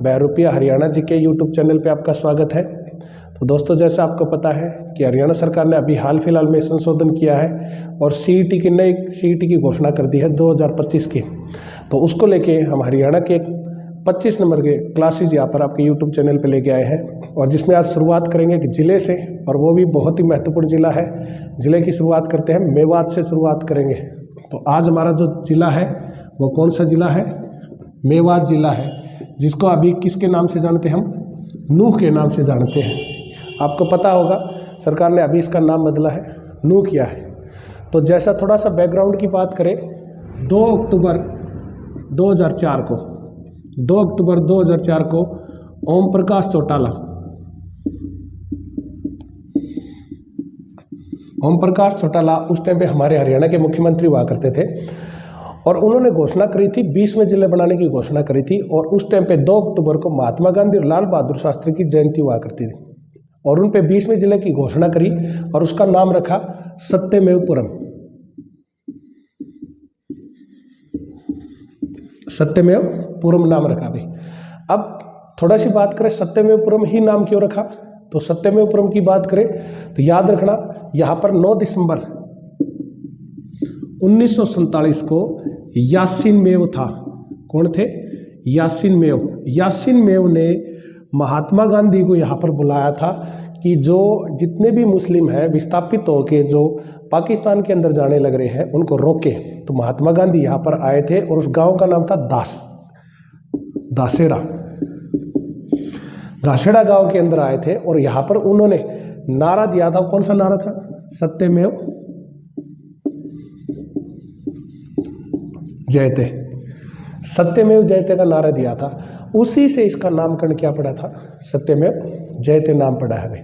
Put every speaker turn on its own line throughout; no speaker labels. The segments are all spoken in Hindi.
बहरूपिया हरियाणा जी के यूट्यूब चैनल पे आपका स्वागत है। तो दोस्तों, जैसा आपको पता है कि हरियाणा सरकार ने अभी हाल फिलहाल में संशोधन किया है और सीईटी की नई सीईटी की घोषणा कर दी है 2025 की। तो उसको लेके हम हरियाणा के 25 नंबर के क्लासेज यहाँ पर आपके यूट्यूब चैनल पे लेके आए हैं, और जिसमें आज शुरुआत करेंगे कि ज़िले से, और वो भी बहुत ही महत्वपूर्ण ज़िला है। ज़िले की शुरुआत करते हैं, मेवात से शुरुआत करेंगे। तो आज हमारा जो ज़िला है वो कौन सा ज़िला है? मेवात ज़िला है, जिसको अभी किसके नाम से जानते हैं हम? नूह के नाम से जानते हैं। आपको पता होगा सरकार ने अभी इसका नाम बदला है, नूह किया है। तो जैसा थोड़ा सा बैकग्राउंड की बात करें, 2 अक्टूबर 2004 को ओम प्रकाश चौटाला उस टाइम पे हमारे हरियाणा के मुख्यमंत्री हुआ करते थे, और उन्होंने घोषणा करी थी 20वें जिले बनाने की घोषणा करी थी। और उस टाइम पे 2 अक्टूबर को महात्मा गांधी और लाल बहादुर शास्त्री की जयंती हुआ करती थी, और उन पे 20वें जिले की घोषणा करी और उसका नाम रखा सत्यमेवपुरम। सत्यमेवपुरम नाम रखा भाई। अब थोड़ा सी बात करें, सत्यमेवपुरम ही नाम क्यों रखा? तो सत्यमेवपुरम की बात करें तो याद रखना, यहाँ पर 9 दिसंबर 1947 को यासीन मेव था। कौन थे? यासीन मेव ने महात्मा गांधी को यहाँ पर बुलाया था कि जो जितने भी मुस्लिम हैं विस्थापित होके जो पाकिस्तान के अंदर जाने लग रहे हैं उनको रोके। तो महात्मा गांधी यहाँ पर आए थे, और उस गांव का नाम था दासेड़ा गांव के अंदर आए थे, और यहाँ पर उन्होंने नारा दिया था। कौन सा नारा था? सत्यमेव जयते। सत्यमेव जयते का नारा दिया था, उसी से इसका नामकरण क्या पड़ा था? सत्यमेव जयते नाम पड़ा है भाई।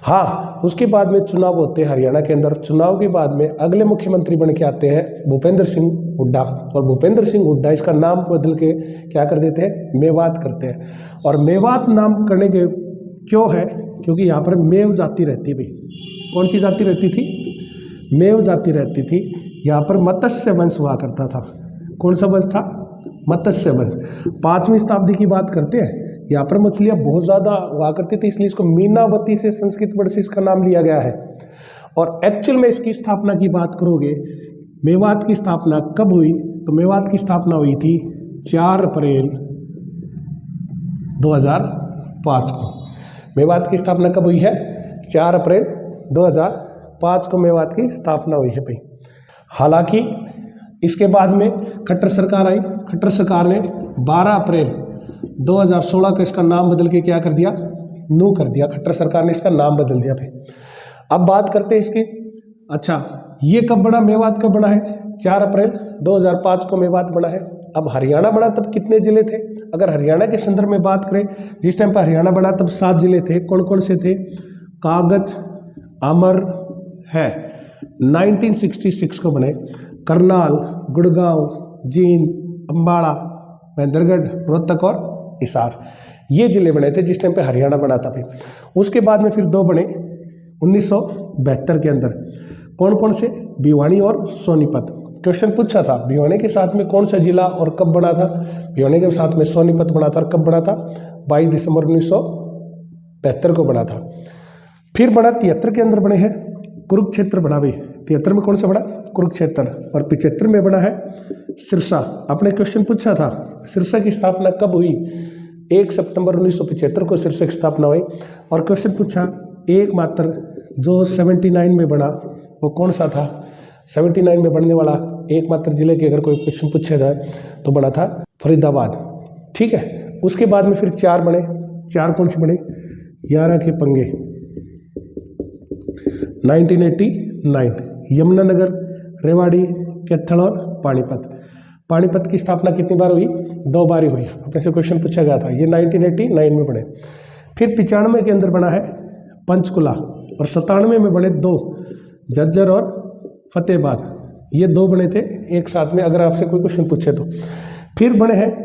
हाँ, उसके बाद में चुनाव होते हैं हरियाणा के अंदर। चुनाव के बाद में अगले मुख्यमंत्री बन के आते हैं भूपेंद्र सिंह हुड्डा, और भूपेंद्र सिंह हुड्डा इसका नाम बदल के क्या कर देते हैं? मेवात करते हैं। और मेवात नाम करने के क्यों है? क्योंकि यहाँ पर मेव जाति रहती है भाई। कौन सी जाति रहती थी? मेव जाति रहती थी। यहाँ पर मत्स्य वंश हुआ करता था। कौन सा वंश था? मत्स्य वंश। 5वीं शताब्दी की बात करते हैं, यहाँ पर मछलियाँ बहुत ज़्यादा हुआ करती थी, इसलिए इसको मीनावती से संस्कृत वर्ड से इसका नाम लिया गया है। और एक्चुअल में इसकी स्थापना की बात करोगे, मेवात की स्थापना कब हुई? तो मेवात की स्थापना हुई थी 4 अप्रैल 2005 को। मेवात की स्थापना कब हुई है? 4 अप्रैल 2005 को मेवात की स्थापना हुई है भाई। हालांकि इसके बाद में खट्टर सरकार आई। खट्टर सरकार ने 12 अप्रैल 2016 को इसका नाम बदल के क्या कर दिया? नूह कर दिया। खट्टर सरकार ने इसका नाम बदल दिया भाई। अब बात करते हैं इसकी। अच्छा, ये कब बना? मेवात कब बना है? 4 अप्रैल 2005 को मेवात बना है। अब हरियाणा बना तब कितने जिले थे? अगर हरियाणा के संदर्भ में बात करें, जिस टाइम पर हरियाणा बना तब 7 जिले थे। कौन कौन से थे? कागज, अमर है 1966 को बने। करनाल, गुड़गांव, जींद, अम्बाड़ा, महेंद्रगढ़, रोहतक और हिसार, ये जिले बने थे जिस टाइम पे हरियाणा बना था फिर। उसके बाद में फिर 2 बने 1972 के अंदर। कौन कौन से? भिवानी और सोनीपत। क्वेश्चन पूछा था भिवानी के साथ में कौन सा जिला और कब बना था? भिवानी के साथ में सोनीपत बना था, और कब बना था? 22 दिसंबर 1972 को बना था। फिर बना 73 के अंदर बने हैं कुरुक्षेत्र बना भाई। 73 में कौन सा बना? कुरुक्षेत्र। और 75 में बना है सिरसा। आपने क्वेश्चन पूछा था सिरसा की स्थापना कब हुई? 1 सितंबर 1975 को सिरसा की स्थापना हुई। और क्वेश्चन पूछा एकमात्र जो 79 में बना वो कौन सा था? 79 में बनने वाला एकमात्र जिले के अगर कोई क्वेश्चन पूछा जाए तो बना था फरीदाबाद। ठीक है। उसके बाद में फिर 4 बने। 4 कौन से बने? 11 के पंगे 1989, यमुनानगर, रेवाड़ी, कैथल और पानीपत। पानीपत की स्थापना कितनी बार हुई? 2 बार ही हुई। अपने से क्वेश्चन पूछा गया था, ये 1989 में बने। फिर 95 के अंदर बना है पंचकुला, और 97 में बने 2 झज्जर और फतेहाबाद। ये 2 बने थे एक साथ में, अगर आपसे कोई क्वेश्चन पूछे तो। फिर बने हैं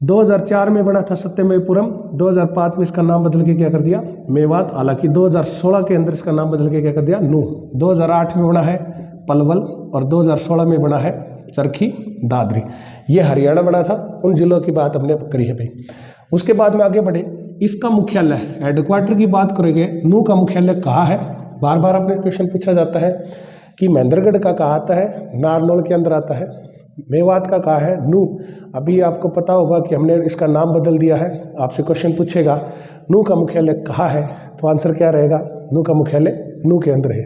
2004 में बना था सत्यमेवपुरम। 2005 में इसका नाम बदल के क्या कर दिया? मेवात। हालांकि 2016 के अंदर इसका नाम बदल के क्या कर दिया? नूह। 2008 में बना है पलवल, और 2016 में बना है चरखी, दादरी, ये हरियाणा बना था। उन जिलों की बात हमने करी है भाई। उसके बाद में आगे बढ़े, इसका मुख्यालय हेडक्वार्टर की बात करेंगे, नू का मुख्यालय कहाँ है। बार बार अपने क्वेश्चन पूछा जाता है कि महेंद्रगढ़ का कहाँ आता है, नारनौल के अंदर आता है। मेवात का कहाँ है, नू। अभी आपको पता होगा कि हमने इसका नाम बदल दिया है। आपसे क्वेश्चन पूछेगा नू का मुख्यालय कहाँ है, तो आंसर क्या रहेगा, नू का मुख्यालय नू के अंदर है।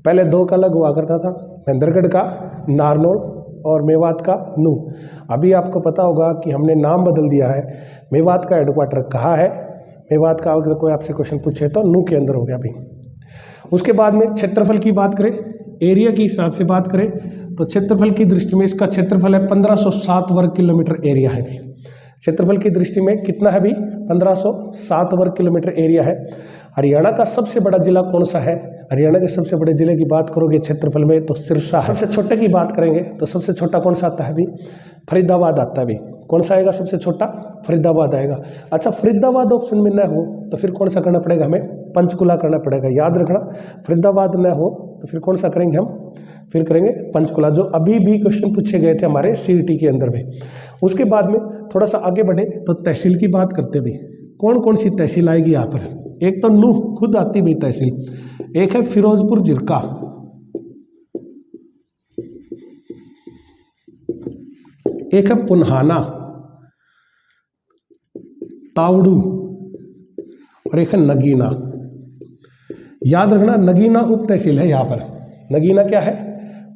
पहले दो का अलग हुआ करता था, महेंद्रगढ़ का नारनौल और मेवात का नू। अभी आपको पता होगा कि हमने नाम बदल दिया है। मेवात का हेडक्वार्टर कहाँ है, मेवात का अगर कोई आपसे क्वेश्चन पूछे तो नू के अंदर हो गया अभी। उसके बाद में क्षेत्रफल की बात करें, एरिया के हिसाब से बात करें तो क्षेत्रफल की दृष्टि में इसका क्षेत्रफल है 1507 वर्ग किलोमीटर एरिया है भाई। क्षेत्रफल की दृष्टि में कितना है भाई, 1507 वर्ग किलोमीटर एरिया है। हरियाणा का सबसे बड़ा जिला कौन सा है, हरियाणा के सबसे बड़े जिले की बात करोगे क्षेत्रफल में तो सिरसा है। सबसे छोटे की बात करेंगे तो सबसे छोटा कौन सा आता है भाई, फरीदाबाद आता है भाई। कौन सा आएगा सबसे छोटा, फरीदाबाद आएगा। अच्छा, फरीदाबाद ऑप्शन में न हो तो फिर कौन सा करना पड़ेगा हमें, पंचकुला करना पड़ेगा। याद रखना, फरीदाबाद न हो तो फिर कौन सा करेंगे हम, फिर करेंगे पंचकुला, जो अभी भी क्वेश्चन पूछे गए थे हमारे सीईटी के अंदर में। उसके बाद में थोड़ा सा आगे बढ़े तो तहसील की बात करते भी, कौन कौन सी तहसील आएगी यहाँ पर। एक तो नूह खुद आती भी तहसील, एक है फिरोजपुर जिरका, एक है पुन्हाना, तावड़ू और एक है नगीना। याद रखना, नगीना उप तहसील है यहाँ पर। नगीना क्या है,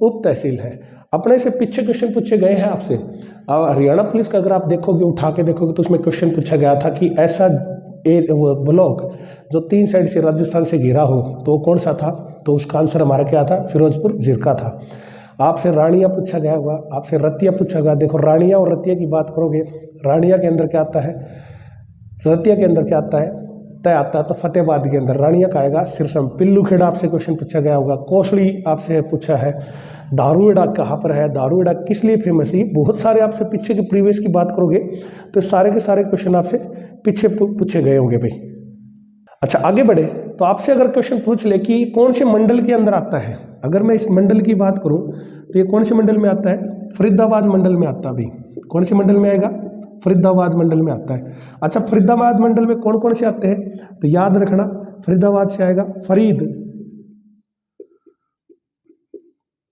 उप तहसील है। अपने से पीछे क्वेश्चन पूछे गए हैं आपसे। हरियाणा पुलिस का अगर आप देखोगे, उठा के देखोगे तो उसमें क्वेश्चन पूछा गया था कि ऐसा ब्लॉक जो 3 साइड से राजस्थान से घिरा हो तो वो कौन सा था, तो उसका आंसर हमारा क्या था, फिरोजपुर जिरका था। आपसे रानिया पूछा गया होगा, आपसे रतिया पूछा गया। देखो रानिया और रतिया की बात करोगे, रानिया के अंदर क्या आता है, रतिया के अंदर क्या आता है, तय आता है तो फतेहाबाद के अंदर। रानिया का आएगा सिरसम। पिल्लूखेड़ा आपसे क्वेश्चन पूछा गया होगा, कोसली आपसे पूछा है, दारूहेड़ा कहाँ पर है, दारूहेड़ा किस लिए फेमस है। बहुत सारे आपसे पीछे के प्रीवियस की बात करोगे तो सारे के सारे क्वेश्चन आपसे पीछे पूछे गए होंगे भाई। अच्छा, आगे बढ़े तो आपसे अगर क्वेश्चन पूछ ले कि कौन से मंडल के अंदर आता है, अगर मैं इस मंडल की बात करूं तो ये कौन से मंडल में आता है, फरीदाबाद मंडल में आता है भाई। कौन से मंडल में आएगा, फरीदाबाद मंडल में आता है। अच्छा, फरीदाबाद मंडल में कौन कौन से आते हैं, तो याद रखना फरीदाबाद से आएगा फरीद,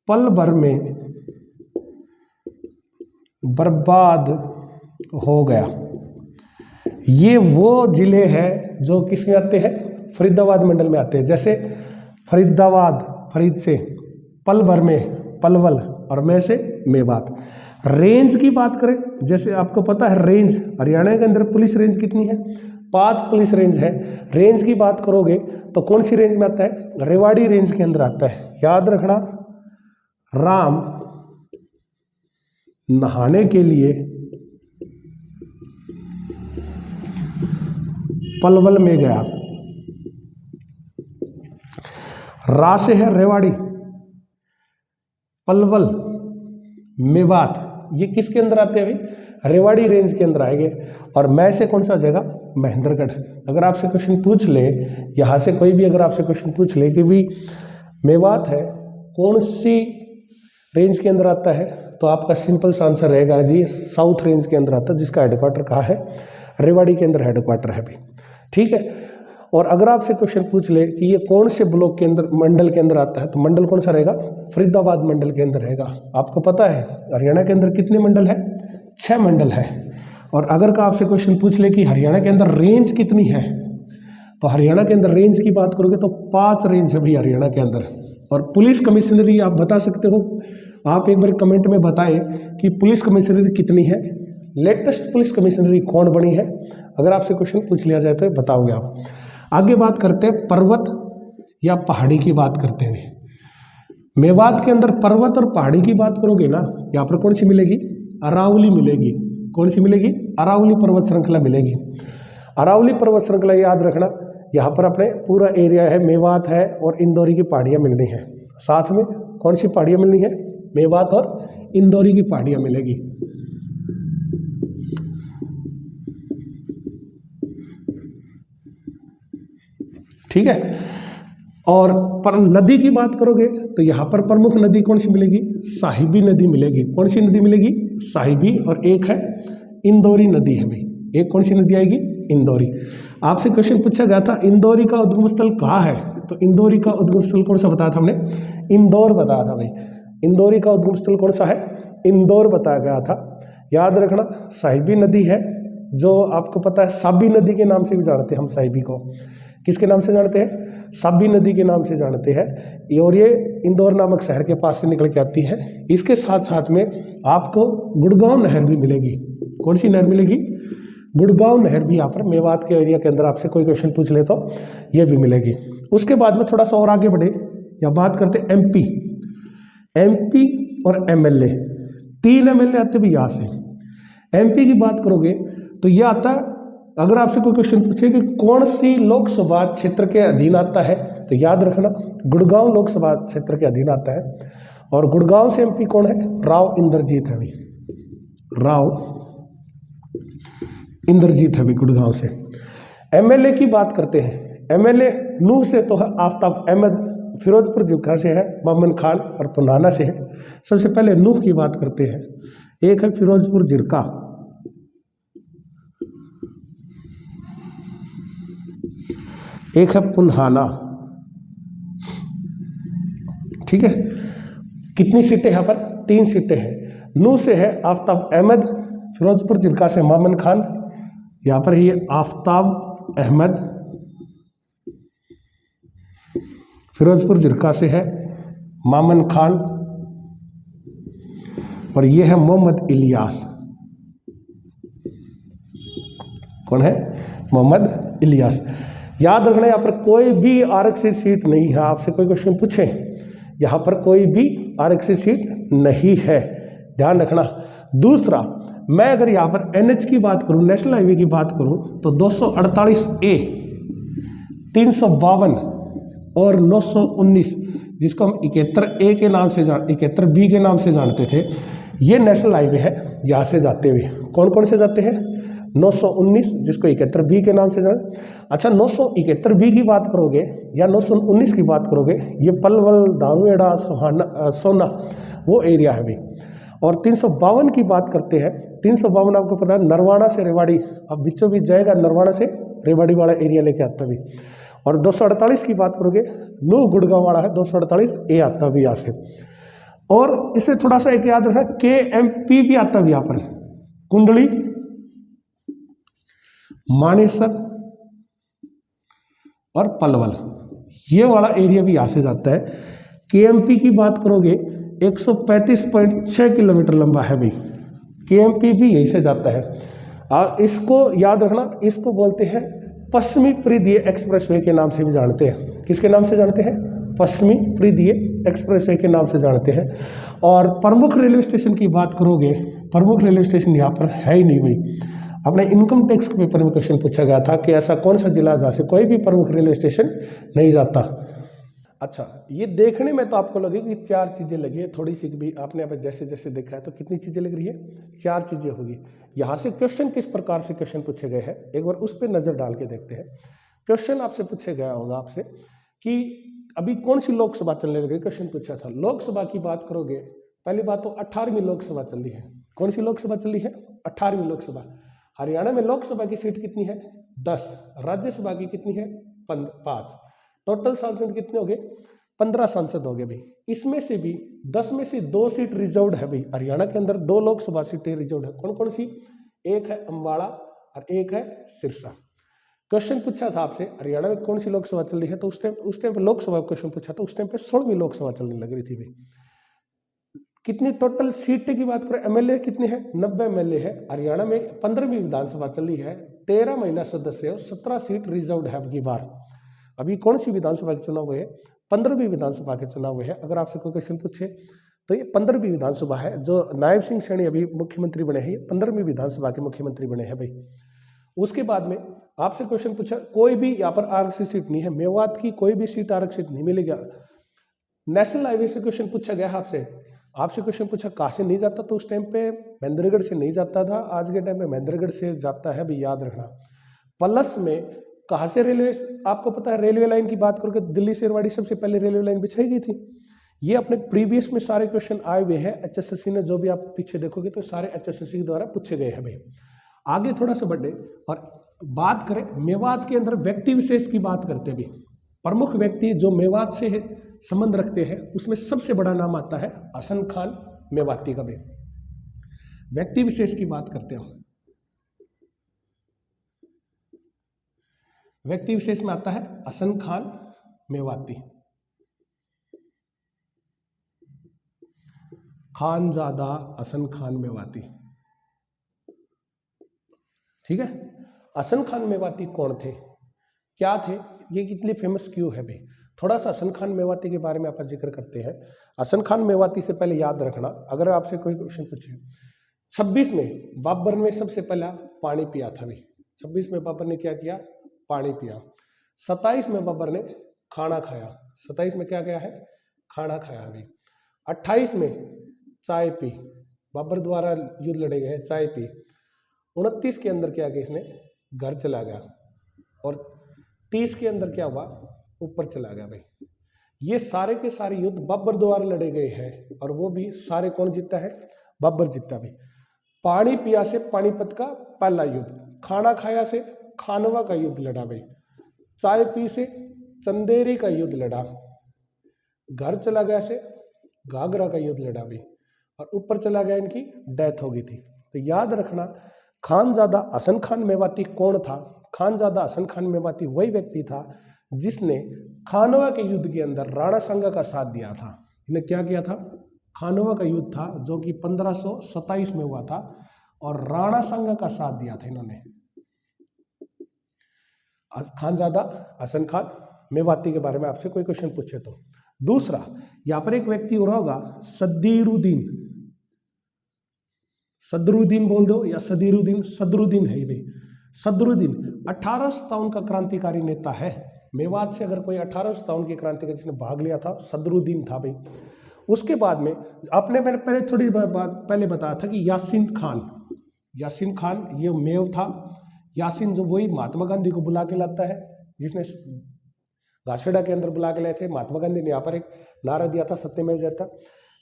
पल भर में बर्बाद हो गया। ये वो जिले हैं जो किस में आते हैं, फरीदाबाद मंडल में आते हैं। जैसे फरीदाबाद, फरीद से, पल भर में पलवल और में से मेवात। रेंज की बात करें, जैसे आपको पता है रेंज, हरियाणा के अंदर पुलिस रेंज कितनी है, 5 पुलिस रेंज है। रेंज की बात करोगे तो कौन सी रेंज में आता है, रेवाड़ी रेंज के अंदर आता है। याद रखना, राम नहाने के लिए पलवल में गया। रा से है रेवाड़ी, पलवल, मेवात, ये किसके अंदर आते हैं भाई, रेवाड़ी रेंज के अंदर आएंगे। और मैं से कौन सा जगह, महेंद्रगढ़। अगर आपसे क्वेश्चन पूछ ले, यहाँ से कोई भी अगर आपसे क्वेश्चन पूछ ले कि भी मेवात है कौन सी रेंज के अंदर आता है, तो आपका सिंपल सा आंसर रहेगा जी साउथ रेंज के अंदर आता है, जिसका हेडक्वार्टर कहाँ है, रेवाड़ी के अंदर हेडक्वार्टर है भाई। ठीक है। और अगर आपसे क्वेश्चन पूछ ले कि ये कौन से ब्लॉक के अंदर, मंडल के अंदर आता है, तो मंडल कौन सा रहेगा, फरीदाबाद मंडल के अंदर रहेगा। आपको पता है हरियाणा के अंदर कितने मंडल है, 6 मंडल है। और अगर का आपसे क्वेश्चन पूछ ले कि हरियाणा के अंदर रेंज कितनी है, तो हरियाणा के अंदर रेंज की बात करोगे तो 5 रेंज है भाई हरियाणा के अंदर। और पुलिस कमिश्नरी आप बता सकते हो, आप एक बार कमेंट में बताएं कि पुलिस कमिश्नरी कितनी है, लेटेस्ट पुलिस कमिश्नरी कौन बनी है। अगर आपसे क्वेश्चन पूछ लिया जाए तो बताओगे आप। आगे बात करते हैं पर्वत या पहाड़ी की बात करते हैं। मेवात के अंदर पर्वत और पहाड़ी की बात करोगे ना, यहाँ पर कौन सी मिलेगी, अरावली मिलेगी। कौन सी मिलेगी, अरावली पर्वत श्रृंखला मिलेगी। अरावली पर्वत श्रृंखला याद रखना, यहाँ पर अपने पूरा एरिया है, मेवात है और इंदौरी की पहाड़ियाँ मिलनी है। साथ में कौन सी पहाड़ियाँ मिलनी है, मेवात और इंदौरी की पहाड़ियाँ मिलेगी। ठीक है। और पर नदी की बात करोगे तो यहाँ पर प्रमुख नदी कौन सी मिलेगी? साहिबी नदी मिलेगी। कौन सी नदी मिलेगी? साहिबी। और एक है इंदौरी नदी है भाई। एक कौन सी नदी आएगी? इंदौरी। आपसे क्वेश्चन पूछा गया था इंदौरी का उद्गम स्थल कहाँ है, तो इंदौरी का उद्गम स्थल कौन सा बताया था हमने? इंदौर बताया था भाई। इंदौरी का उद्गम स्थल कौन सा है? इंदौर बताया गया था। याद रखना, साहिबी नदी है जो आपको पता है साबी नदी के नाम से भी जानते हैं हम। साहिबी को किसके नाम से जानते हैं? साबी नदी के नाम से जानते हैं। और ये इंदौर नामक शहर के पास से निकल के आती है। इसके साथ साथ में आपको गुड़गांव नहर भी मिलेगी। कौन सी नहर मिलेगी? गुड़गांव नहर भी यहाँ पर मेवात के एरिया के अंदर आपसे कोई क्वेश्चन पूछ ले तो ये भी मिलेगी। उसके बाद में थोड़ा सा और आगे बढ़े या बात करते एमपी। एमपी और एमएलए, 3 एमएलए आते भी यहाँ से। एमपी की बात करोगे तो यह आता है, अगर आपसे कोई क्वेश्चन पूछे कि कौन सी लोकसभा क्षेत्र के अधीन आता है, तो याद रखना गुड़गांव लोकसभा क्षेत्र के अधीन आता है। और गुड़गांव से एमपी कौन है? राव इंद्रजीत है भाई। राव इंद्रजीत है भाई गुड़गांव से। एमएलए की बात करते हैं। एमएलए नूह से तो है आफ्ताब अहमद, फिरोजपुर जिरका से है मोमिन खान, और पुनाना से है। सबसे पहले नूह की बात करते हैं। एक है फिरोजपुर जिरका, एक है पुन्हाना। ठीक है, कितनी सीटें यहाँ पर? 3 सीटें हैं। नूह से है आफ्ताब अहमद, फिरोजपुर जिरका से मोमिन खान, यहाँ पर ये आफ्ताब अहमद, फिरोजपुर जिरका से है मोमिन खान, और ये है मोहम्मद इलियास। कौन है? मोहम्मद इलियास। याद रखना यहाँ पर कोई भी आरक्षित सीट नहीं है। आपसे कोई क्वेश्चन पूछे, यहाँ पर कोई भी आरक्षित सीट नहीं है, ध्यान रखना। दूसरा, मैं अगर यहाँ पर एनएच की बात करूँ, नेशनल हाईवे की बात करूँ, तो 248A, 352 और 919, जिसको हम 71A के नाम से 71B के नाम से जानते थे, ये नेशनल हाईवे है। यहाँ से जाते हुए कौन कौन से जाते हैं? 919, जिसको 71B के नाम से जाने। अच्छा, 971B की बात करोगे या 919 की बात करोगे, ये पलवल, दारूएड़ा, सोना वो एरिया है भाई। और 352 की बात करते हैं। 352 आपको पता है नरवाना से रेवाड़ी, अब बीचों बीच जाएगा, नरवाना से रेवाड़ी वाला एरिया लेके आता भी। और 248 की बात करोगे, नूह गुड़गांव वाला है, 248A आता भी यहाँ से। और इससे थोड़ा सा एक याद रखना, KMP भी आता भी यहाँ पर, कुंडली, मानेसर और पलवल, ये वाला एरिया भी यहाँ से जाता है। KMP की बात करोगे 135.6 किलोमीटर लंबा है भाई। KMP भी यहीं से जाता है। और इसको याद रखना, इसको बोलते हैं पश्चिमी परिधीय एक्सप्रेसवे के नाम से भी जानते हैं। किसके नाम से जानते हैं? पश्चिमी परिधीय एक्सप्रेसवे के नाम से जानते हैं। और प्रमुख रेलवे स्टेशन की बात करोगे, प्रमुख रेलवे स्टेशन यहाँ पर है ही नहीं भाई। अपने इनकम टैक्स के पेपर में क्वेश्चन पूछा गया था कि ऐसा कौन सा जिला जहाँ से कोई भी प्रमुख रेलवे स्टेशन नहीं जाता। अच्छा, ये देखने में तो आपको लगेगी 4 चीज़ें लगी है, थोड़ी सी भी आपने अब जैसे जैसे देखा है तो कितनी चीज़ें लग रही है? 4 चीज़ें होगी। यहाँ से क्वेश्चन किस प्रकार से क्वेश्चन पूछे गए हैं, एक बार उस पर नज़र डाल के देखते हैं। क्वेश्चन आपसे पूछे गया होगा आपसे कि अभी कौन सी लोकसभा चलने लगी, क्वेश्चन पूछा था। लोकसभा की बात करोगे, पहली बात तो 18वीं लोकसभा चल रही है। कौन सी लोकसभा चल रही है? 18वीं लोकसभा। हरियाणा में लोकसभा की सीट कितनी है? 10। राज्यसभा की कितनी है? 5। टोटल सांसद कितने हो गए? 15 सांसद हो गए भाई। इसमें से भी 10 में से 2 सीट रिजर्व्ड है भाई। हरियाणा के अंदर 2 लोकसभा सीटें रिजर्व्ड है। कौन कौन सी? एक है अम्बाड़ा और एक है सिरसा। क्वेश्चन पूछा था आपसे हरियाणा में कौन सी लोकसभा चल रही है, तो उस टाइम पे लोकसभा क्वेश्चन पूछा था, उस टाइम पे 16वीं लोकसभा चलने लग रही थी भाई। कितनी टोटल सीटें की बात करें, एमएलए कितने हैं? 90 एमएलए है। हरियाणा में 15वीं विधानसभा चल रही है, 13 महिला सदस्य और 17 सीट रिजर्व्ड है अबकी बार। अभी कौन सी विधानसभा के चुनाव हुए हैं? 15वीं विधानसभा के चुनाव हुए हैं। अगर आपसे कोई क्वेश्चन पूछे तो ये 15वीं विधानसभा है। जो नायब सिंह सैनी अभी मुख्यमंत्री बने हैं, 15वीं विधानसभा के मुख्यमंत्री बने हैं भाई। उसके बाद में आपसे क्वेश्चन पूछा, कोई भी यहाँ पर आरक्षित सीट नहीं है, मेवात की कोई भी सीट आरक्षित नहीं मिलेगा। नेशनल हाईवे से क्वेश्चन पूछा गया आपसे क्वेश्चन पूछा कहाँ से नहीं जाता, तो उस टाइम पे महेंद्रगढ़ से नहीं जाता था, आज के टाइम में महेंद्रगढ़ से जाता है भी, याद रखना। प्लस में कहाँ से रेलवे, आपको पता है रेलवे लाइन की बात करोगे दिल्ली से रेवाड़ी सबसे पहले रेलवे लाइन बिछाई गई थी। ये अपने प्रीवियस में सारे क्वेश्चन आए हुए हैं HSSC ने, जो भी आप पीछे देखोगे तो सारे HSSC के द्वारा पूछे गए हैं भाई। आगे थोड़ा सा बढ़े और बात करें मेवात के अंदर व्यक्ति विशेष की बात करते भी, प्रमुख व्यक्ति जो मेवात से संबंध रखते हैं उसमें सबसे बड़ा नाम आता है हसन खान मेवाती का भी। व्यक्ति विशेष की बात करते हैं, व्यक्ति विशेष में आता है हसन खान मेवाती, खानजादा हसन खान मेवाती। ठीक है, हसन खान मेवाती कौन थे, क्या थे, ये कितने फेमस क्यों है भाई। थोड़ा सा हसन खान मेवाती के बारे में आप जिक्र करते हैं। हसन खान मेवाती से पहले याद रखना, अगर आपसे कोई क्वेश्चन पूछे 26 में बाबर ने सबसे पहला पानी पिया था भाई। 26 में बाबर ने क्या किया, पानी पिया। 27 में बाबर ने खाना खाया, 27 में क्या गया है, खाना खाया भाई। 28 में चाय पी, बाबर द्वारा युद्ध लड़े गए, चाय पी। 29 के अंदर क्या किया इसने, घर चला गया। और 30 के अंदर क्या हुआ, ऊपर चला गया भाई। ये सारे के सारे युद्ध बाबर द्वारा लड़े गए हैं और वो भी सारे कौन जीता है, बाबर जीता भाई। पानी पिया से पानीपत का पहला युद्ध, खाना खाया से खानवा का युद्ध लड़ा भाई, चाय पी से चंदेरी का युद्ध लड़ा, घर चला गया से घाघरा का युद्ध लड़ा भाई, और ऊपर चला गया इनकी डेथ हो गई थी। तो याद रखना खानजादा हसन खान मेवाती कौन था। खानजादा हसन खान मेवाती वही व्यक्ति था जिसने खानवा के युद्ध के अंदर राणा सांगा का साथ दिया था। इन्हें क्या किया था, खानवा का युद्ध था जो कि 1527 में हुआ था और राणा सांगा का साथ दिया था इन्होंने। खानजादा हसन खान मेवाती के बारे में आपसे कोई क्वेश्चन पूछे तो। दूसरा, यहां पर एक व्यक्ति हो रहा होगा सदरुद्दीन, सदरुद्दीन बोल दो या सदरुद्दीन, सदरुद्दीन है भाई। सदरुद्दीन 1857 का क्रांतिकारी नेता है। मेवात से अगर कोई 1857 की क्रांति का जिसने भाग लिया था सदरुद्दीन था भाई। उसके बाद में आपने मैंने पहले थोड़ी पहले बताया था कि यासीन खान, यासीन खान ये मेव था। यासीन जो वही महात्मा गांधी को बुला के लाता है, जिसने घाटखेड़ा के अंदर बुला के लाए थे। महात्मा गांधी ने यहाँ पर एक नारा दिया था सत्यमेव जयते।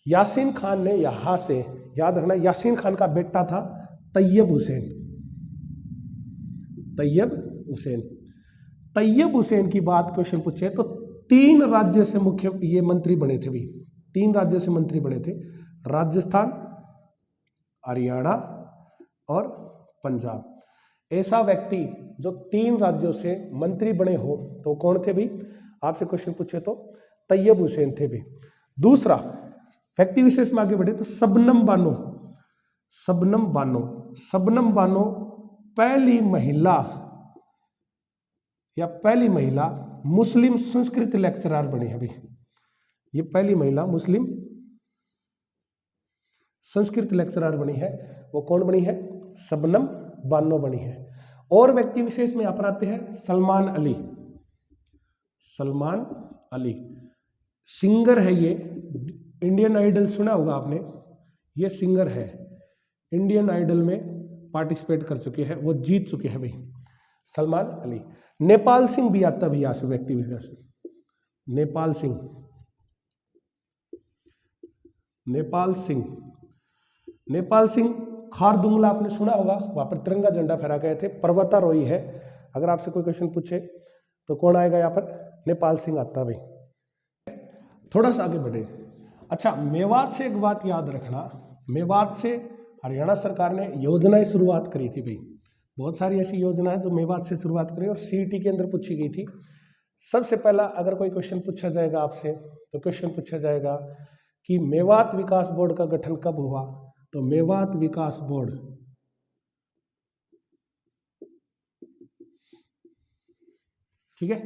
यासीन खान ने यहाँ से, याद रखना, यासीन खान का बेटा था तैयब हुसैन। तैयब हुसैन, तैयब हुसैन की बात क्वेश्चन पूछे तो 3 राज्य से मुख्य ये मंत्री बने थे भी, 3 राज्य से मंत्री बने थे, राजस्थान, हरियाणा और पंजाब। ऐसा व्यक्ति जो 3 राज्यों से मंत्री बने हो तो कौन थे भी, आपसे क्वेश्चन पूछे तो तैयब हुसैन थे भी। दूसरा व्यक्ति विशेष में आगे बढ़े तो शबनम बानो, शबनम बानो, शबनम बानो पहली महिला या पहली महिला मुस्लिम संस्कृत लेक्चरर बनी है अभी। ये पहली महिला मुस्लिम संस्कृत लेक्चरर बनी है, वो कौन बनी है, शबनम बानो बनी है। और व्यक्ति विशेष में यहाँ आते हैं सलमान अली, सलमान अली सिंगर है ये, इंडियन आइडल सुना होगा आपने, ये सिंगर है, इंडियन आइडल में पार्टिसिपेट कर चुके हैं, वो जीत चुके हैं भाई सलमान अली। नेपाल सिंह भी आता भी यहाँ से व्यक्ति विशेष, नेपाल सिंह, नेपाल सिंह, नेपाल सिंह खारदुंगला आपने सुना होगा, वहां पर तिरंगा झंडा फहरा गए थे, पर्वतारोही है। अगर आपसे कोई क्वेश्चन पूछे तो कौन आएगा यहाँ पर, नेपाल सिंह आता भाई। थोड़ा सा आगे बढ़े। अच्छा, मेवात से एक बात याद रखना, मेवात से हरियाणा सरकार ने योजनाएं शुरुआत करी थी भाई, बहुत सारी ऐसी योजनाएं जो मेवात से शुरुआत करी और सीईटी के अंदर पूछी गई थी। सबसे पहला अगर कोई क्वेश्चन पूछा जाएगा आपसे तो क्वेश्चन पूछा जाएगा कि मेवात विकास बोर्ड का गठन कब हुआ, तो मेवात विकास बोर्ड, ठीक है,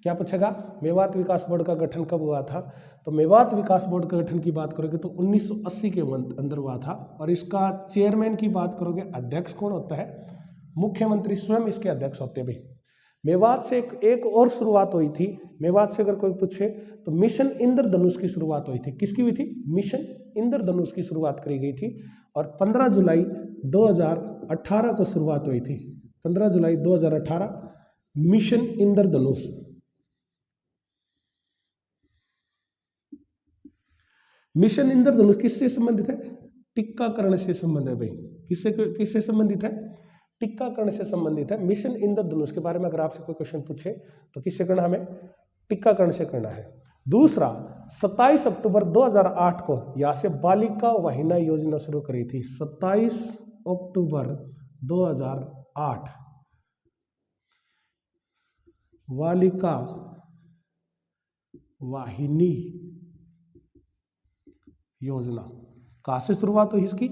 क्या पूछेगा, मेवात विकास बोर्ड का गठन कब हुआ था, तो मेवात विकास बोर्ड के गठन की बात करोगे तो 1980 के अंदर हुआ था। और इसका चेयरमैन की बात करोगे, अध्यक्ष कौन होता है, मुख्यमंत्री स्वयं इसके अध्यक्ष होते हैं भाई। मेवात से एक और शुरुआत हुई थी, मेवात से अगर कोई पूछे तो मिशन इंद्रधनुष की शुरुआत हुई थी। किसकी हुई थी, मिशन इंद्रधनुष की शुरुआत करी गई थी और 15 जुलाई 2018 को शुरुआत हुई थी। 15 जुलाई 2018 मिशन इंद्रधनुष। मिशन इंद्रधनुष किससे संबंधित है? टीकाकरण से संबंधित है भाई। किससे संबंधित है? टीकाकरण से संबंधित है। मिशन इंद्रधनुष के बारे में अगर आपसे कोई क्वेश्चन पूछे तो किससे करना? हमें टीकाकरण से करना है। दूसरा, 27 अक्टूबर 2008 को यहाँ से बालिका वाहिनी योजना शुरू करी थी। 27 अक्टूबर 2008 बालिका वाहिनी योजना कहाँ से शुरुआत हुई इसकी?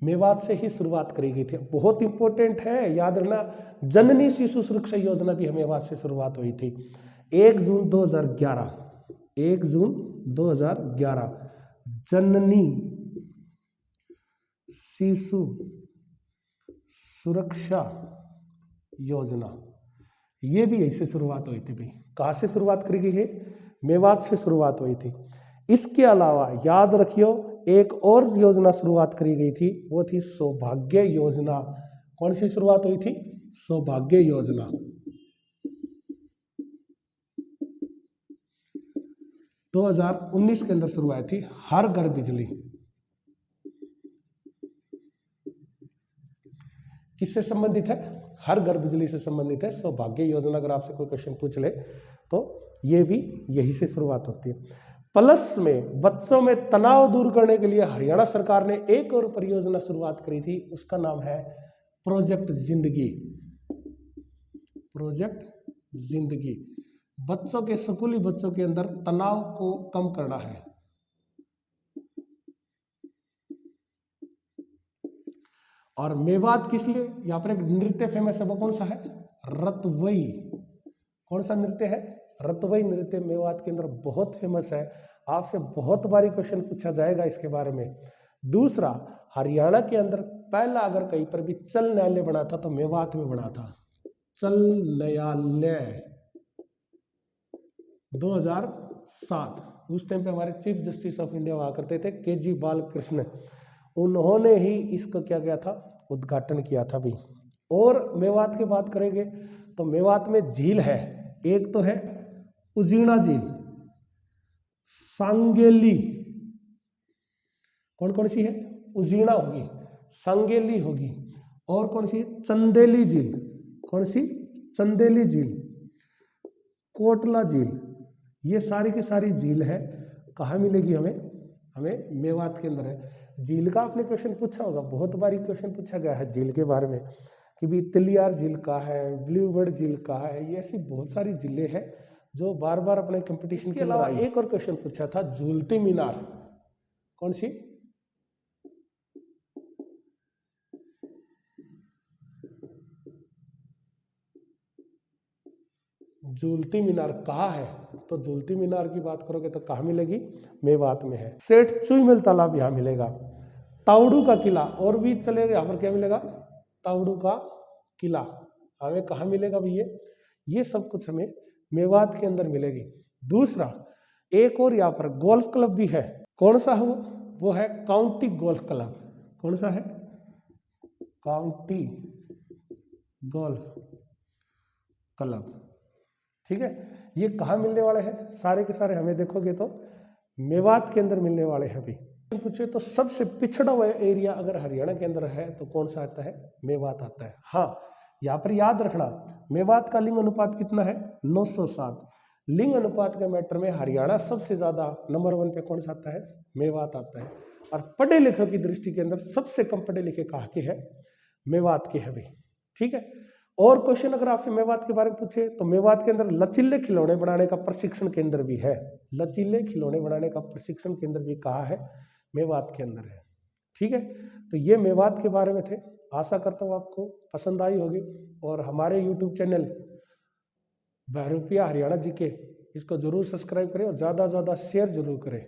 मेवात से ही शुरुआत करी गई थी। बहुत इंपॉर्टेंट है, याद रखना। जननी शिशु सुरक्षा योजना भी मेवात से शुरुआत हुई थी। 1 जून 2011 जननी शिशु सुरक्षा योजना, ये भी यहीं से शुरुआत हुई थी भाई। कहाँ से शुरुआत करी गई है? मेवात से शुरुआत हुई थी। इसके अलावा याद रखियो, एक और योजना शुरुआत करी गई थी, वो थी सौभाग्य योजना। कौन सी शुरुआत हुई थी? सौभाग्य योजना। 2019 के अंदर शुरुआत थी। हर घर बिजली किससे संबंधित है? हर घर बिजली से संबंधित है सौभाग्य योजना। अगर आपसे कोई क्वेश्चन पूछ ले तो ये भी यही से शुरुआत होती है। प्लस में बच्चों में तनाव दूर करने के लिए हरियाणा सरकार ने एक और परियोजना शुरुआत करी थी, उसका नाम है प्रोजेक्ट जिंदगी। प्रोजेक्ट जिंदगी बच्चों के, स्कूली बच्चों के अंदर तनाव को कम करना है। और मेवात किस लिए? यहाँ पर एक नृत्य फेमस है, वो कौन सा है? रतवई। कौन सा नृत्य है? रतवई नृत्य मेवात के अंदर बहुत फेमस है। आपसे बहुत बारी क्वेश्चन पूछा जाएगा इसके बारे में। दूसरा, हरियाणा के अंदर पहला अगर कहीं पर भी चल न्यायालय बना था तो मेवात में बना था। चल न्यायालय 2007। उस टाइम पे हमारे चीफ जस्टिस ऑफ इंडिया हुआ करते थे के.जी. बालकृष्ण, उन्होंने ही इसको क्या किया था? उद्घाटन किया था भी। और मेवात की बात करेंगे तो मेवात में झील है। एक तो है उजीना झील, सांगेली, कौन कौन सी है? उजीना होगी, सांगेली होगी, और कौन सी है? चंदेली झील। कौन सी? चंदेली झील, कोटला झील। ये सारी की सारी झील है। कहाँ मिलेगी हमें? हमें मेवात के अंदर है। झील का आपने क्वेश्चन पूछा होगा, बहुत बारी क्वेश्चन पूछा गया है झील के बारे में कि भी तिलियार झील का है, ब्लूबर्ड झील का है। ये ऐसी बहुत सारी झीलें हैं जो बार बार अपने कंपटीशन के अलावा एक और क्वेश्चन पूछा था, झूलती मीनार। कौन सी? झूलती मीनार कहाँ है? तो झूलती मीनार की बात करोगे तो कहाँ मिलेगी? मेवात में है। सेठ चुईमेल तालाब यहाँ मिलेगा। तावड़ू का किला, और भी चलेगा, यहाँ पर क्या मिलेगा? तावड़ू का किला हमें कहाँ मिलेगा भैया? ये सब कुछ हमें मेवात के अंदर मिलेगी। दूसरा, एक और यहाँ पर गोल्फ क्लब भी है। कौन सा है वो है काउंटी गोल्फ क्लब। कौन सा है? County golf club. ठीक है, ये कहाँ मिलने वाले हैं? सारे के सारे हमें देखोगे तो मेवात के अंदर मिलने वाले हैं। अभी पूछे तो सबसे पिछड़ा हुआ एरिया अगर हरियाणा के अंदर है तो कौन सा आता है? मेवात आता है। हाँ, यहाँ पर याद रखना, मेवात का लिंग अनुपात कितना है? 907। लिंग अनुपात के मैटर में हरियाणा सबसे ज्यादा नंबर 1 पे कौन सा आता है? मेवात आता है। और पढ़े लिखे की दृष्टि के अंदर सबसे कम पढ़े लिखे कहाँ के हैं? मेवात के हैं भाई। ठीक है, और क्वेश्चन अगर आपसे मेवात के बारे में पूछे तो मेवात के अंदर लचीले खिलौने बनाने का प्रशिक्षण केंद्र भी है। लचीले खिलौने बनाने का प्रशिक्षण केंद्र भी कहाँ है? मेवात के अंदर है। ठीक है, तो ये मेवात के बारे में थे। आशा करता हूँ आपको पसंद आई होगी। और हमारे YouTube चैनल बहरूपिया हरियाणा जी के, इसको जरूर सब्सक्राइब करें और ज़्यादा से ज़्यादा शेयर जरूर करें।